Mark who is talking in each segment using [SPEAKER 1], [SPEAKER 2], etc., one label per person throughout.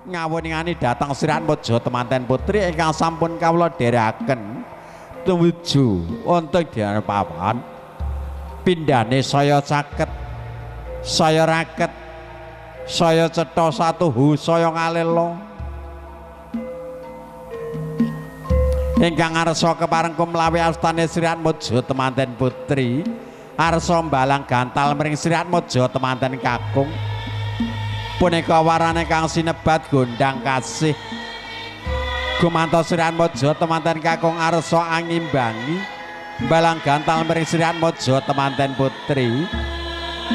[SPEAKER 1] ngawuningani dhateng Sirat Mojo temanten putri ingkang sampun kawula dherekaken tumuju wonten dene papan pindhane saya caket saya raket saya cetha satuhu saya ngalela ingkang arsa keparengku mlawi astane Sirat Mojo temanten putri arsa mbalang gantal mring Sirat Mojo temanten kakung punika warane kang sinebat gondang kasih gumantos Sirat Mojo temanten kakung arsa angimbangi mbalang gantal mring Sirat Mojo temanten putri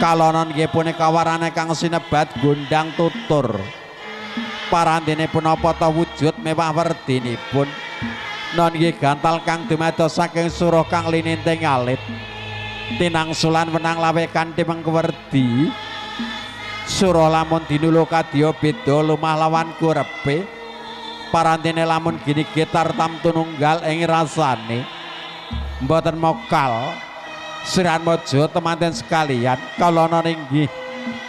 [SPEAKER 1] kalonon nggih punika warane kang sinebat gondang tutur parantine punapa ta wujud mewah werdinipun non nggih gantal kang dumados saking suruh kang lininting alit tinangsulan wenang lawe kanthi mengwerdi suruh lamun dinulu kadya beda lumah lawan kurepe parantine lamun gini gitar tam tununggal ing rasane mboten mokal Sirat Mojo temanten sekalian kalana inggih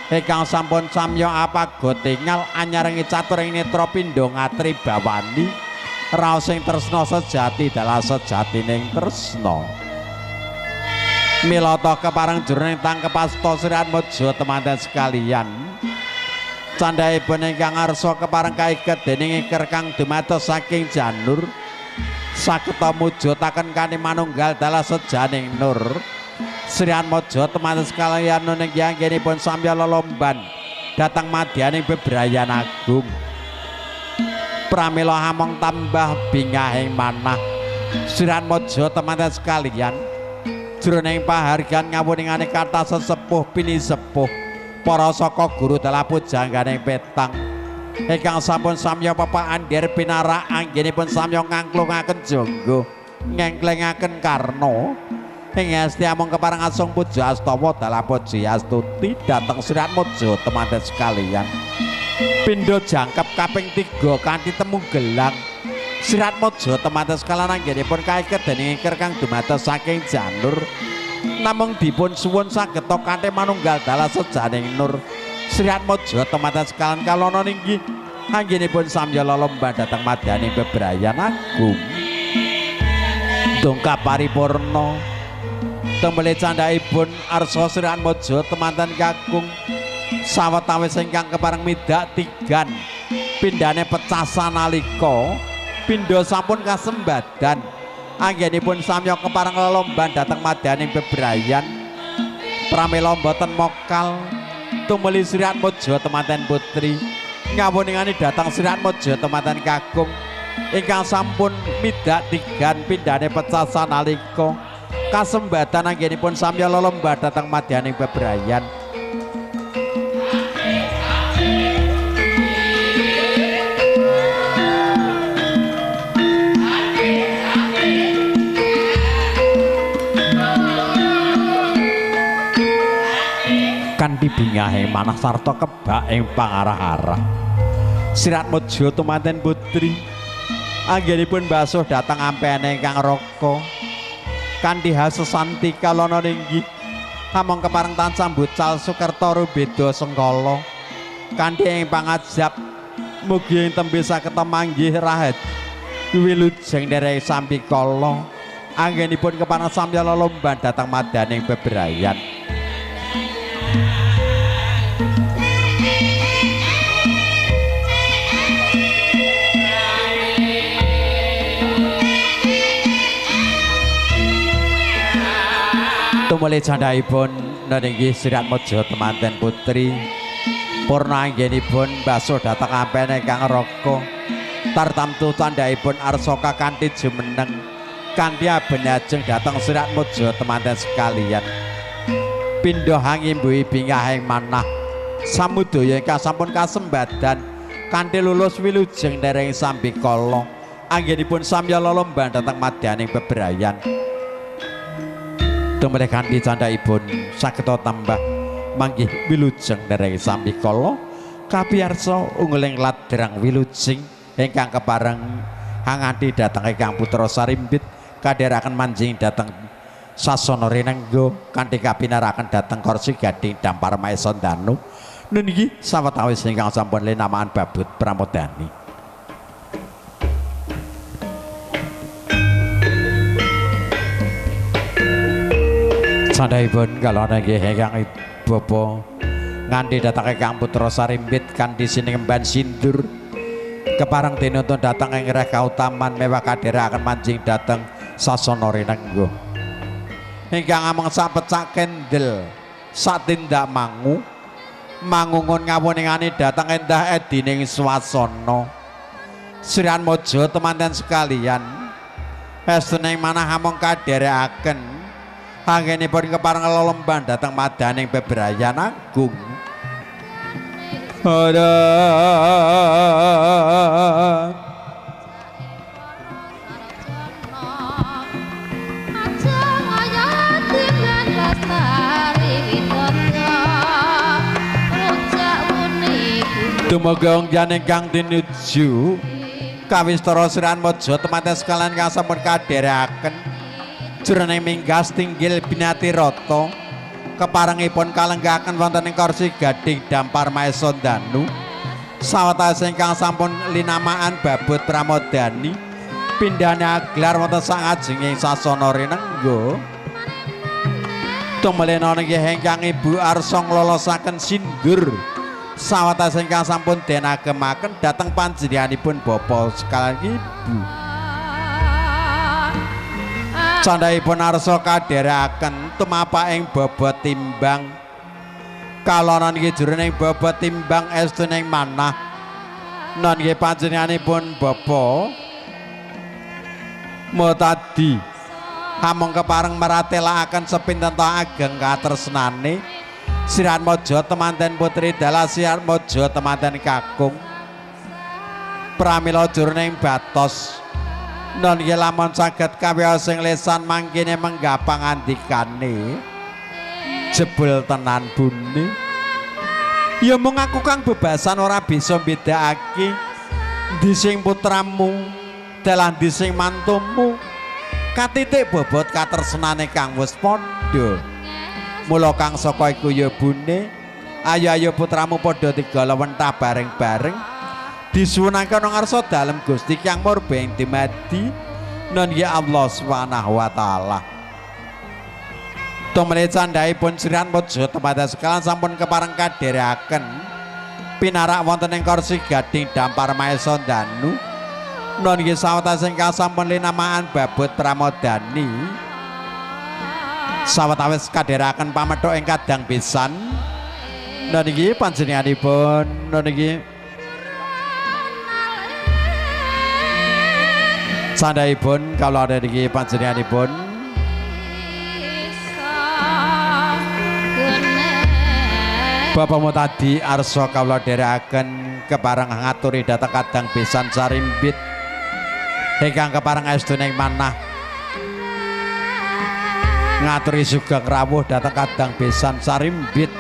[SPEAKER 1] ingkang sampun samya apaga tingal anyarengi caturing netra pindha ngatri bawani raos sing tresna sejati dalah sejatining tresna milata kepareng jroning tangkepasta Sirat Mojo temanten sekalian candhaipun ingkang arsa kepareng kaiket dening iker kang dumados saking janur saketa mujudaken kanthi manunggal dalah sejaning nur Sirat Mojo temanten sekalian nuning yanggenipun samya lelomban dhateng madyaning bebrayan agung pramila hamong tambah bingahing manah Sirat Mojo temanten sekalian jroning pahargan ngawuningane kathah sesepuh pinisepuh para saka guru dalah pujangganing petang ingkang sampun samya pepaandir pinarak anggenipun samya ngangklungaken jangga ngengklengaken karna ing esti amung kepareng asung puja astawa dalah pujiastuti dhateng Sirat Mojo temanten sekalian pindha jangkep kaping 3 kanthi temu gelang Sirat Mojo temanten sekalian anggenipun kaiket dening iker kang dumados saking janur namung dipun suwun sageta kanthi manunggal dalah sejaning nur Sirat Mojo temanten sekalian kalana inggih anggenipun samya lelomban dhateng madyaning bebrayan agung dongkap paripurna tembele candhaipun arsa Sirat Mojo temanten kakung sawetawis ingkang kepareng midak tigan pindhane pecah sanalika pindha sampun kasembadan anggenipun samya kepareng lelomban dhateng madyaning bebrayan pramila boten mokal tumeli Sirat Mojo temanten putri ngawuningani dhateng Sirat Mojo temanten kakung ingkang sampun midak tigan pindhane pecah sanalika kasembadan anggenipun samya lelomban dhateng madyaning bebrayan kanthi bingahing manah sarta kebak ing pangarah-arah Sirat Mojo temanten putri anggenipun basuh dhateng ampene ingkang raka kanthi hasesanti kalana inggih hamong kepareng tansah bucal sukerta rubeda sengkala kanthi ing pangajab mugi ing tembe sageta manggih rahat wilujeng derek sampikala anggenipun kepareng samya lelomban dhateng madyaning bebrayan tumuli candhaipun nggih Sirat Mojo temanten putri purna anggenipun basuh dhateng ampene kang raka tartamtu candhaipun arsa kanthi jumeneng kanthi abenajeng dhateng Sirat Mojo temanten sekalian pindha hangimbuhi bingahing manah samudaya ingkang sampun kasembadan kanthi lulus wilujeng dereng sambikala anggenipun samya lelomban dhateng madyaning bebrayan tumrih kanthi candhaipun sageta tambah manggih wilujeng dereng sambikala kapiyarsa ungguling ladrang wilujeng ingkang kepareng hanganti dhateng ingkang putra sarimbit kadheraken manjing dhateng sasana rinengga kanthi kapinaraken dhateng kursi gading dampar maesa danu Niki sawetawis ingkang sampun linamaan babut pramodani. Sadaipun kalau nggih ingkang Bapa nganti datang Kang Putra Sarimbit kanthi sinemban sindur keparang tinuntun datang ing reh kautaman mewah kadherekaken manjing dateng sasana rinenggo. Ingkang ameng sapecak kendel satindak mangungun ngawuningane datang endah edining swasana. Srian Mojo temanten sekalian, estuning manah amung kadherekaken anggenipun kepareng lelemban datang madaning bebrayan agung. Ada Dumogong janing kang tinuju kawistara Srian Mojo temanten sekalian kang sampun kadherekaken jroning minggas tinggil binati rata keparengipun kalenggaken wonten ing kursi gading dampar maesa danu sawetawis ingkang sampun linamaan babut pramodani pindhane aglar wonten sangajenging sasana rinenggo tumelena nggih ingkang Ibu arsa nglolosaken sindur sawetawis ingkang sampun denagemaken dhateng panjenenganipun Bapa sekalian Ibu. Candhaipun arsa kadherekaken tumapak ing bobot timbang kalonan nggih jroning bobot timbang estuning manah non nggih panjenenganipun Bapa mutadi amung kepareng meratelaken sepinten ta ageng katresnane Srian Mojo temanten putri dalah Srian Mojo temanten kakung pramila jroning batos non nggih lamun saged kawios sing lesan mangkene menggapang andikane jebul tenan bune ya mung aku kang bebasan ora bisa mbedakake ndi sing putramu dalah ndi sing mantumu katitik bobot katresnane kang wis padha. Mula kang saka iku ya bune ayo putramu padha tigala wentah bareng-bareng disuwunake nang ngarsa dalem Gusti Kyang Murbeng dimadi non ya Allah Subhanahu wa taala. Tumrap candhaipun Srian Mojo tepaten sekalian sampun kepareng kadherekaken pinarak wonten ing kursi gading dampar maesa danu non nggih sawetawis ingkang sampun linamaan babut pramodani sawetawis kadherekaken pamethuk ing kadang pisan niki panjenenganipun niki sandhaipun kalau ada niki panjenenganipun Bapak Mutadi arsa kawula dherekaken kepareng ngaturi dhateng kadang pisan Sarimbit ingkang kepareng estuning manah ngaturi sugeng rawuh dhateng kadang besan Sarimbit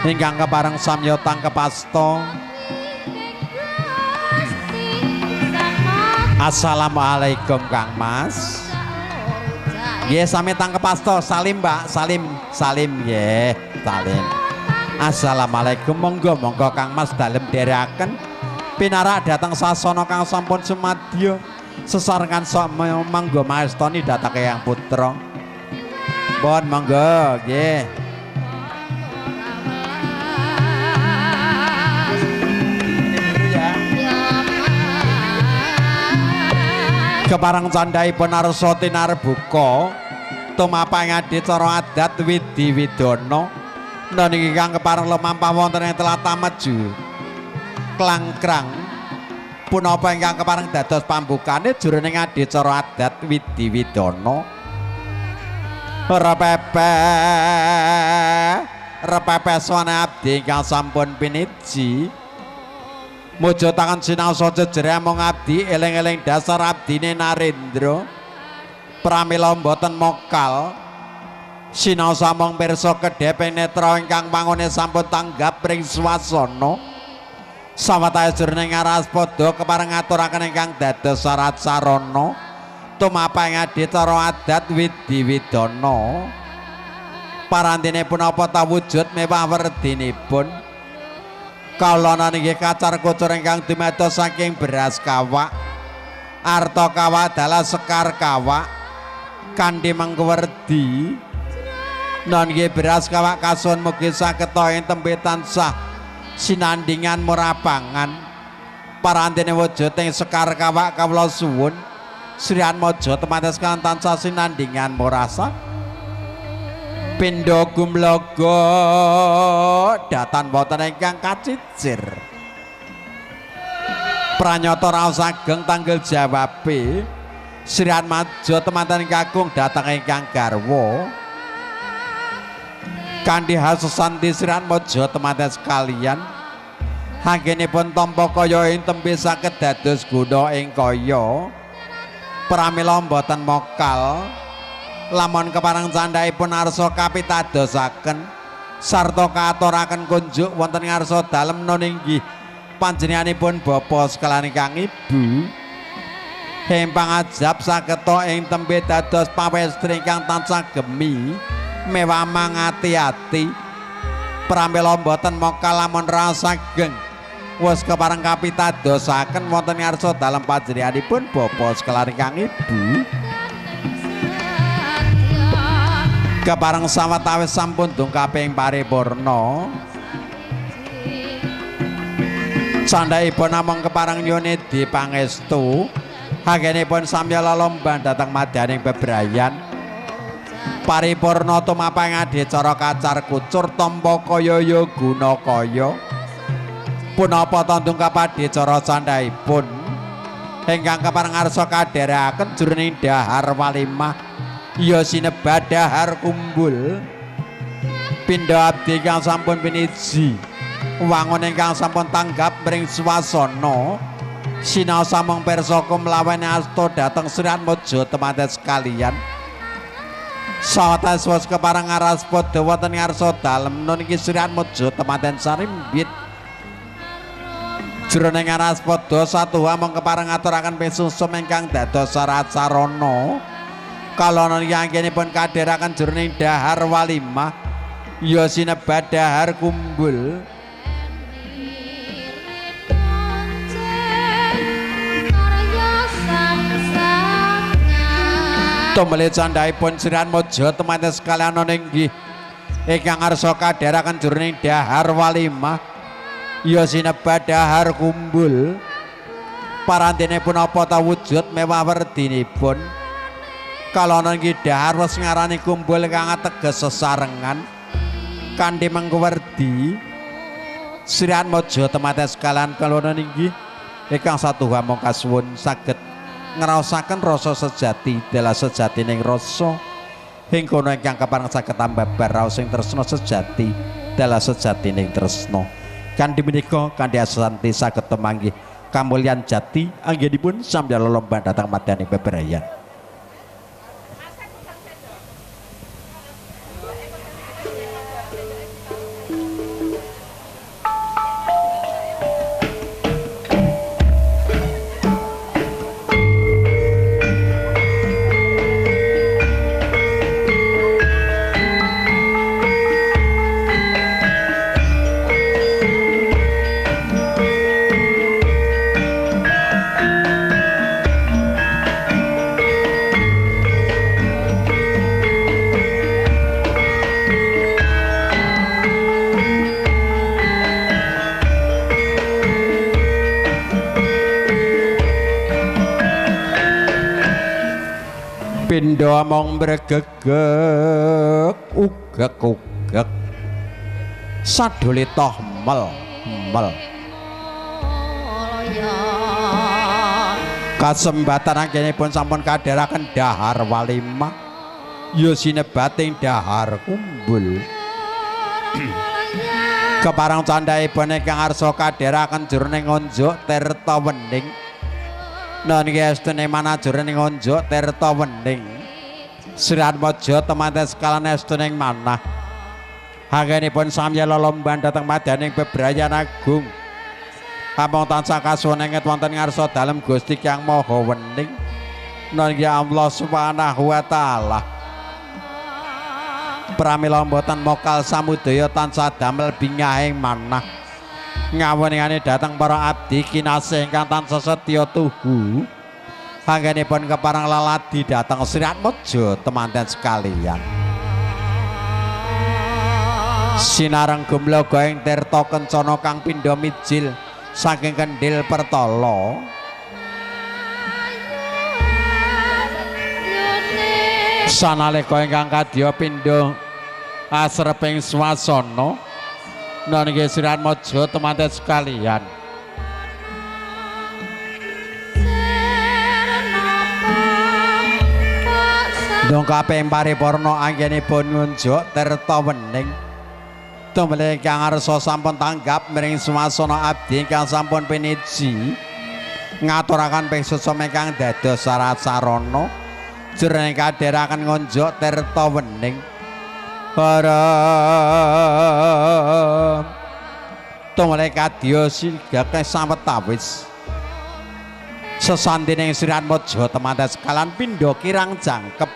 [SPEAKER 1] ingkang kepareng samya tangkepasta. Assalamualaikum Kang Mas. Nggih sami tangkepasta salim Mbak salim nggih salim. Assalamualaikum monggo Kang Mas dalem dherekaken pinarak dhateng sasana kang sampun sumadya sesarengan sok mangga maestani dhateng Kyang Putra. Mohon monggo nggih. Kepareng candhaipun arsa tinarbuka tumapang adicara adat Widi Widana niki kang kepareng lumampah wonten ing tlatah Meju Klangkrang punapa ingkang kepareng dados pambukane jroning adicara adat Widi Widana. Repepe swana abdi kang sampun piniji mujudaken sinaosa jejere mung abdi eling-eling dasar abdine Narendra pramila boten mokal sinaosa mung pirsa kedheping netra ingkang pangone sampun tanggap ring swasana sawetawis jroning aras padha kepareng ngaturaken ingkang dados syarat sarana tumapang adicara adat Widi Widana Parantinipun apa ta wujud mewah werdinipun kawula nggih kacar kucur ingkang dumados saking beras kawak arta kawak dalah sekar kawak kanthi mangwerdi non nggih beras kawak kasuwun mugi saged ing tembe tansah sinandingan murapangan parantene wujud ing sekar kawak kawula suwun Srian Mojo temates kan tansah sinandingan murasa pindha gumlaga datan boten ingkang kacicir pranyata raos ageng tanggel jawabe Srian Mojo temanten kakung datang ingkang garwa kanthi hasesanti Srian Mojo temates kalian anggenipun tampa kaya ing tembe saged dados guna ing kaya pramila mboten mokal lamun kepareng candhaipun arsa kapitadosaken sarta kaaturaken kunjuk wonten ngarsa dalem nun inggih panjenenganipun bapa sekalian ingkang ibu ing pangajab saged ing tembe dados pawestri ingkang tansah gemi mewah mangati-ati pramila mboten mokal lamun raos ageng wis kepareng kapitadosaken wonten ngarsa dalem panjenenganipun bapa sekalian ingkang ibu kepareng sawetawis sampun dungkaping paripurna candhaipun namung kepareng nyunedi pangestu anggenipun samya lelomban dhateng madyaning bebrayan paripurna tumapang adicara kacar kucur tampa kaya ya guna kaya punapa tandung kapadhicara candhaipun ingkang kepareng arsa kadherekaken jroning dahar walimah ya sinebat dahar kumbul pindha abdi kang sampun piniji wangun ingkang sampun tanggap mring swasana sinaos samung pirsa kumlawan asta dhateng Srian Mojo temates sekalian sawetawis wis kepareng aras padha wonten ngarsa dalem nun iki Srian Mojo tematen sarimbit jroning aras padha satuha mung kepareng ngaturaken pisusum ingkang dados syarat sarana kalana anggenipun kadheraken jroning dahar walimah ya sinebat dahar kumbul tumeli candhaipun Srian Mojo temates sekalian inggih ingkang arsa kadheraken jroning dahar walimah ya sinebat dahar kumbul parantinipun apa ta wujud mewah werdinipun kalana inggih dahar wis ngarani kumbul kang ateges sesarengan kanthi mangwerdi Srian Mojo temates sekalian kalana inggih ingkang satuha mung kasuwun saged ngraosaken rasa sejati dalah sejatining rasa ing kono ingkang kepareng saged ambabar raos sing tresna sejati dalah sejatining tresna kanthi menika kanthi asanti saged temanggih kamulyan jati anggenipun samya lelomban dhateng madyaning bebrayan pindha mung mbregegek ugek-ugek sadole toh mel kasembatan anggenipun sampun kadheraken dahar walimah ya sinebating dahar kumbul kepareng candhaipun ingkang arsa kadheraken jroning ngonjuk tirta wening non estune manajurning onjok tirta wening Srian Mojo temates kalian estune manah anggenipun samya lelomban dhateng madyaning bebrayan agung amung tansah kasuwenget wonten ngarsa dalem Gusti Kang Maha Wening non ya Allah Subhanahu wa taala pramila mboten mokal samudaya tansah damel bingahing manah ngawoningane dhateng para abdi kinasih ingkang tansah setya tuhu anggenipun kepareng laladi dhateng Sri Atmaja temanten sekalian sinareng gumlaga ing tirta kencana kang pindha mijil saking kendhil pertala sanalika ingkang kadya pindha asreping swasana nggih Sri Atmaja temanten sekalian dongkaping paripurna anggenipun ngunjuk tirta wening tumrap ingkang ngarsa sampun tanggap miring swasana abdi ingkang sampun piniji ngaturaken pingsusa ingkang dados syarat sarana jroning kadheraken ngunjuk tirta wening para tumrap kadya sigake sawetawis sesantining Sri Atmaja temanten sekalian pindha kirang jangkep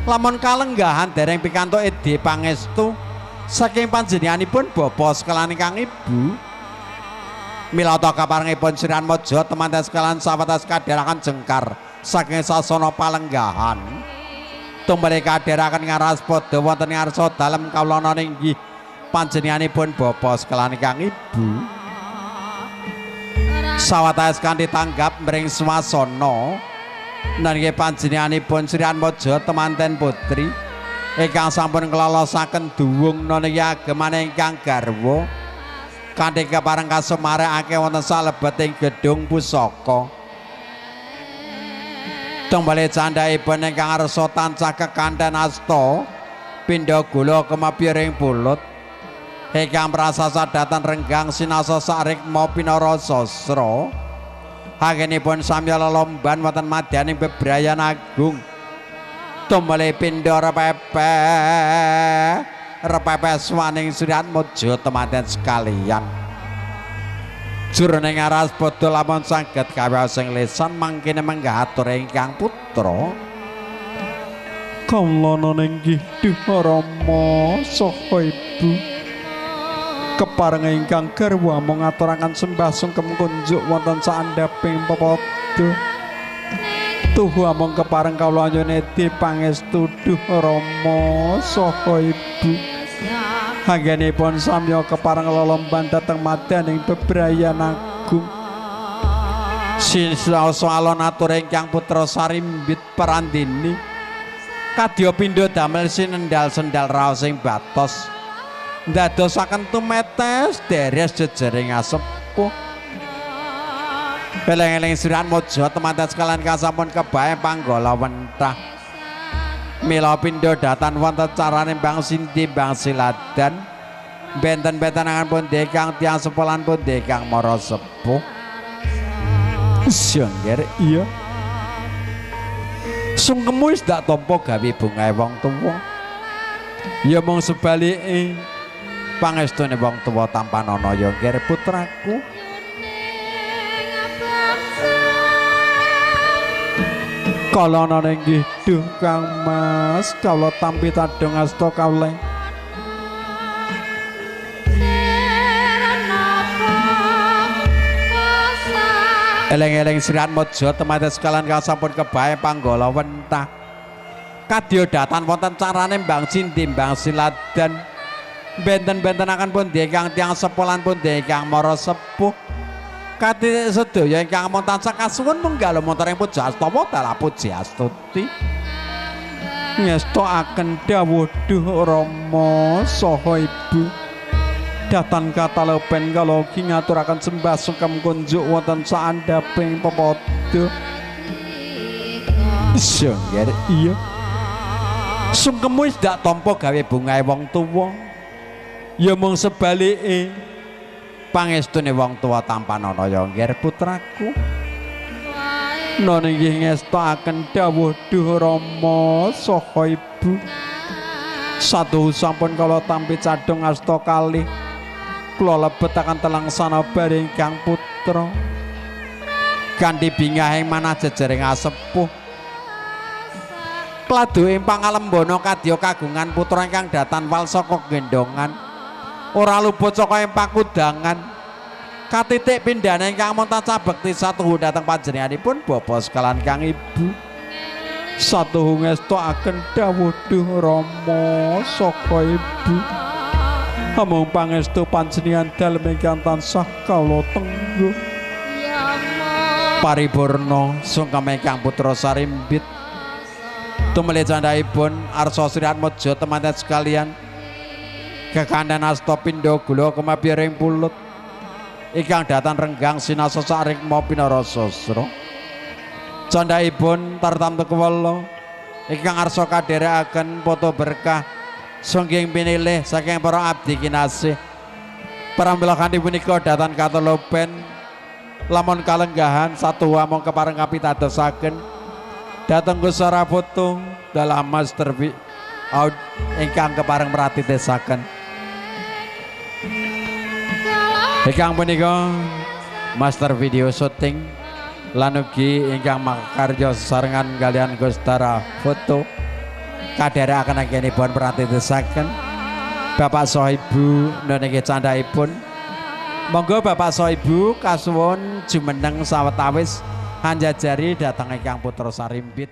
[SPEAKER 1] lamun kalenggahan dereng pikantuk edi pangestu saking panjenenganipun bapa sekalian ingkang ibu milata kaparengipun Sri Atmaja temanten sekalian sawetawis kadheraken jengkar saking sasana palenggahan tumrap kadheraken ngaras padha wonten ngarsa dalem kawulana inggih panjenenganipun bapa sekalian ingkang ibu sawetawis kanthi tanggap mring swasana nggih panjenenganipun Sri Atmaja temanten putri ingkang sampun nglolosaken duwung niki agemane ingkang garwa kanthi kepareng kasumarekake wonten salebeting gedung pusaka tumrap candhaipun ingkang arsa tansah kekanten asta pindha gula kemapiring pulut ingkang prasasa dhateng renggang sinasa sarikma pinara sastra anggenipun samya lelomban wonten madyaning bebrayan agung tumrap pindha repepeh swaning Sri Atmaja temanten sekalian jroning aras padha lamun saged kawas sing lisan mangkene manggatur ingkang putra kawula nenggih Duh Rama saha ibu kepareng ingkang garwa ngaturaken sembah sungkem kunjuk wonten saandhaping pepodo tuhu amung kepareng kawula nyuneti pangestu Duh Rama saha ibu anggenipun samya kepareng lelomban dhateng madyaning bebrayan agung sinaosa alon atur ingkang putra sarimbit parandini kadya pindha damel sinendal sendal raos ing batos ndadosaken tumetes deres jejering asepuh eleng-eleng Sri Atmaja temanten sekalian kasampun kebae panggala wentah mila pindha datan wonten carane mbang sinti mbang siladan benten-benten angan pundi kang tiyang sepolan pundi kang mara sepuh sengger iya sungkemu wis dak tampa gawe bungae wong tuwa ya mung sebalike pangestune wong tuwa tampan ana ya nggih putraku kala ana inggih Duh Kang Mas kawula tampi tadhong asta kawula eleng-eleng Sri Atmaja temanten sekalian kasampun kebae panggala wentah kadya datan wonten carane mbang sinti mbang siladan benten-benten akan pundi ingkang tiyang sepolan pundi ingkang mara sepuh kati sedaya ingkang ampun tansah kasuwun munggal montoring pujastawa dalah pujiastuti ngestakaken dawuh Duh Rama saha ibu datan katalepen kala ugi ngaturaken sembah sungkem kunjuk wonten saandhaping pepodo sengger iya sungkemu wis dak tampa gawe bungae wong tuwa ya mung sebalike pangestune wong tuwa tampan ana ya nggih putraku nona inggih ngestakaken dawuh Duh Rama saha ibu satu sampun kala tampi cadhong asta kalih kula lebetaken telangsana bareng Kang putra kanthi bingahing manah jejering asepuh Kladu ing pangalembono kadya kagungan putra ingkang datan wal saka gendongan ora luput saka ing pakudangan katitik pindhane ingkang montaca bekti satuhu dhateng panjenenganipun bapa sekalian kang ibu satuhu ngestokaken dawuh Duh Rama saka ibu amung pangestu panjenengan dalem ingkang tansah kala tengguh paripurna sungkem ingkang putra sarimbit tumeli candhaipun arsa Sri Atmaja temanten sekalian kekandhan asta pindha gula kemabiring pulut ingkang datan renggang sinasa sarikma pinara sastra candhaipun tartamtu kewala ingkang arsa kadherekaken poto berkah sungging pinilih saking para abdi kinasih pramila kanthi punika datan katolopen lamun kalenggahan satu among kepareng kapitadosaken dateng Gusara foto dalam master out ingkang kepareng meratitesaken ingkang punika master video syuting lan ugi ingkang makarya sesarengan kalian Gusara foto kadherekaken anggenipun meratitesaken Bapak saha Ibu niki candhaipun monggo Bapak saha Ibu kasuwun jumeneng sawetawis hanjajari dhateng ingkang putra sarimbit